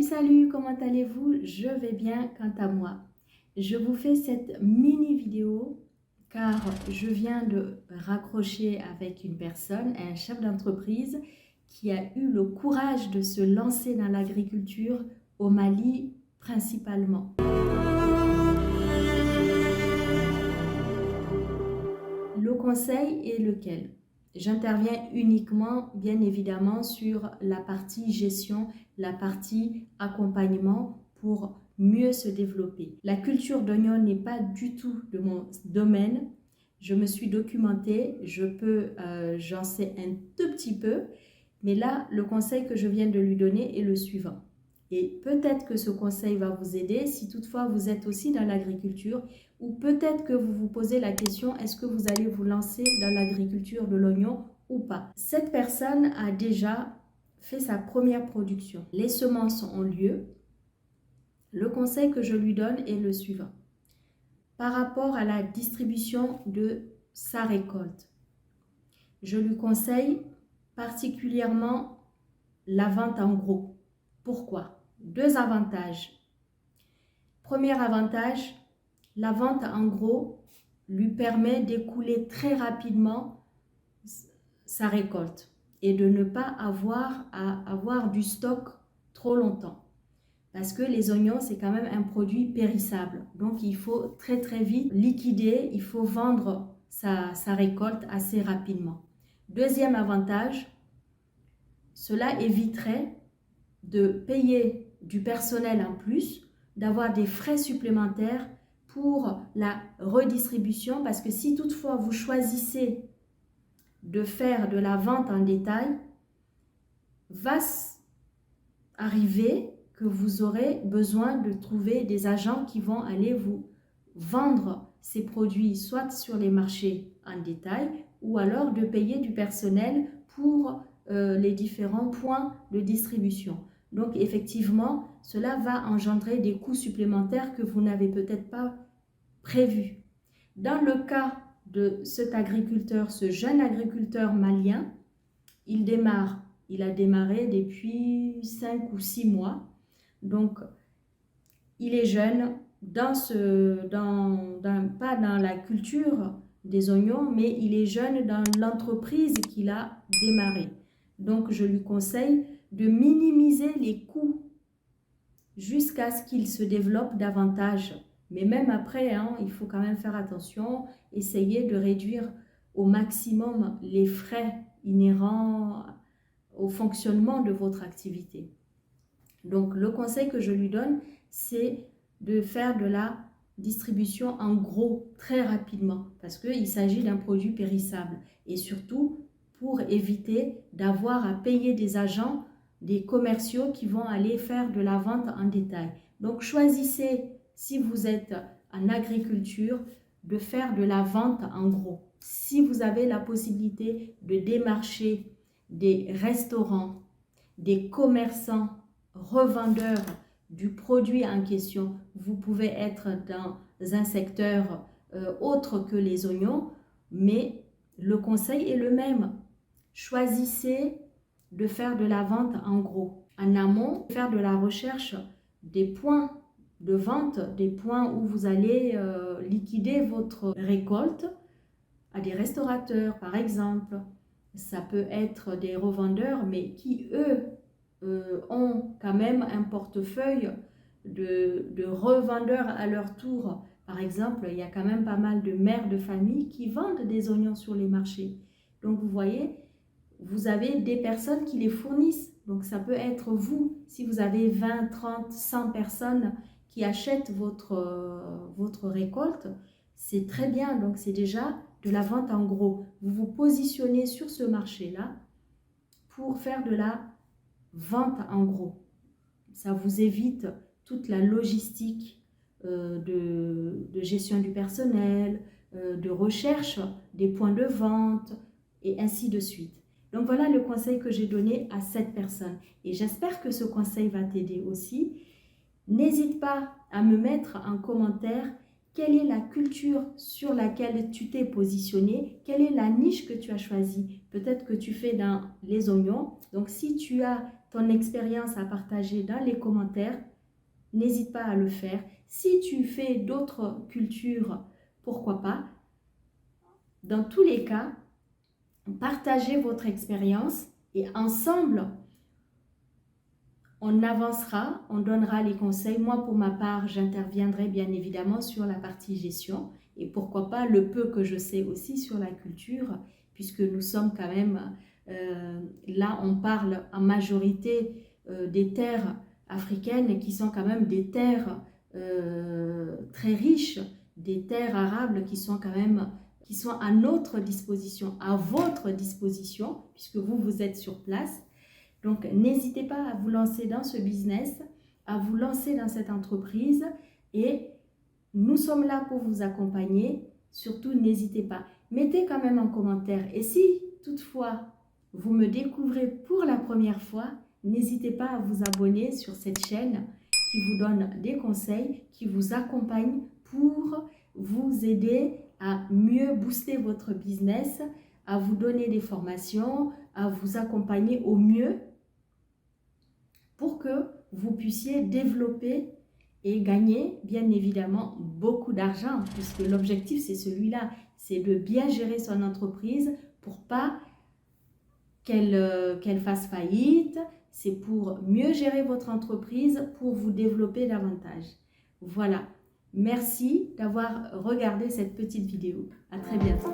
Salut, comment allez-vous? Je vais bien quant à moi. Je vous fais cette mini vidéo car je viens de raccrocher avec une personne, un chef d'entreprise qui a eu le courage de se lancer dans l'agriculture au Mali principalement. Le conseil est lequel? J'interviens uniquement, bien évidemment, sur la partie gestion, la partie accompagnement pour mieux se développer. La culture d'oignon n'est pas du tout de mon domaine. Je me suis documentée, j'en sais un tout petit peu, mais là, le conseil que je viens de lui donner est le suivant. Et peut-être que ce conseil va vous aider si toutefois vous êtes aussi dans l'agriculture ou peut-être que vous vous posez la question, est-ce que vous allez vous lancer dans l'agriculture de l'oignon ou pas? Cette personne a déjà fait sa première production. Les semences ont lieu. Le conseil que je lui donne est le suivant. Par rapport à la distribution de sa récolte, je lui conseille particulièrement la vente en gros. Pourquoi? Deux avantages. Premier avantage, la vente en gros lui permet d'écouler très rapidement sa récolte et de ne pas avoir à avoir du stock trop longtemps. Parce que les oignons, c'est quand même un produit périssable. Donc, il faut très très vite liquider, il faut vendre sa récolte assez rapidement. Deuxième avantage, cela éviterait de payer du personnel en plus, d'avoir des frais supplémentaires pour la redistribution, parce que si toutefois vous choisissez de faire de la vente en détail, va arriver que vous aurez besoin de trouver des agents qui vont aller vous vendre ces produits soit sur les marchés en détail ou alors de payer du personnel pour les différents points de distribution. Donc effectivement, cela va engendrer des coûts supplémentaires que vous n'avez peut-être pas prévus. Dans le cas de cet agriculteur, ce jeune agriculteur malien, il a démarré depuis 5 ou 6 mois. Donc, il est jeune, pas dans la culture des oignons, mais il est jeune dans l'entreprise qu'il a démarré. Donc, je lui conseille de minimiser les coûts jusqu'à ce qu'il se développe davantage. Mais même après, il faut quand même faire attention, essayer de réduire au maximum les frais inhérents au fonctionnement de votre activité. Donc, le conseil que je lui donne, c'est de faire de la distribution en gros très rapidement parce qu'il s'agit d'un produit périssable et surtout pour éviter d'avoir à payer des agents, des commerciaux qui vont aller faire de la vente en détail. Donc, choisissez, si vous êtes en agriculture, de faire de la vente en gros. Si vous avez la possibilité de démarcher des restaurants, des commerçants, revendeurs du produit en question, vous pouvez être dans un secteur autre que les oignons, mais le conseil est le même. Choisissez de faire de la vente en gros. En amont, faire de la recherche des points de vente, des points où vous allez liquider votre récolte à des restaurateurs par exemple. Ça peut être des revendeurs, mais qui eux ont quand même un portefeuille de revendeurs à leur tour. Par exemple, il y a quand même pas mal de mères de famille qui vendent des oignons sur les marchés. Donc vous voyez, vous avez des personnes qui les fournissent. Donc ça peut être vous, si vous avez 20, 30, 100 personnes qui achètent votre récolte, c'est très bien. Donc c'est déjà de la vente en gros. Vous vous positionnez sur ce marché-là pour faire de la vente en gros. Ça vous évite toute la logistique de gestion du personnel, de recherche des points de vente et ainsi de suite. Donc voilà le conseil que j'ai donné à cette personne et j'espère que ce conseil va t'aider aussi. N'hésite pas à me mettre en commentaire quelle est la culture sur laquelle tu t'es positionné, quelle est la niche que tu as choisie. Peut-être que tu fais dans les oignons. Donc si tu as ton expérience à partager dans les commentaires, n'hésite pas à le faire. Si tu fais d'autres cultures, pourquoi pas. Dans tous les cas, partagez votre expérience et ensemble, on avancera, on donnera les conseils. Moi, pour ma part, j'interviendrai bien évidemment sur la partie gestion et pourquoi pas le peu que je sais aussi sur la culture, puisque nous sommes quand même, là on parle en majorité des terres africaines qui sont quand même des terres très riches, des terres arables qui sont quand même, qui sont à notre disposition, à votre disposition, puisque vous, vous êtes sur place. Donc, n'hésitez pas à vous lancer dans ce business, à vous lancer dans cette entreprise et nous sommes là pour vous accompagner. Surtout, n'hésitez pas. Mettez quand même en commentaire. Et si, toutefois, vous me découvrez pour la première fois, n'hésitez pas à vous abonner sur cette chaîne qui vous donne des conseils, qui vous accompagne pour vous aider à mieux booster votre business, à vous donner des formations, à vous accompagner au mieux pour que vous puissiez développer et gagner, bien évidemment, beaucoup d'argent, puisque l'objectif, c'est celui-là, c'est de bien gérer son entreprise pour pas qu'elle fasse faillite, c'est pour mieux gérer votre entreprise, pour vous développer davantage. Voilà, merci d'avoir regardé cette petite vidéo. À très bientôt.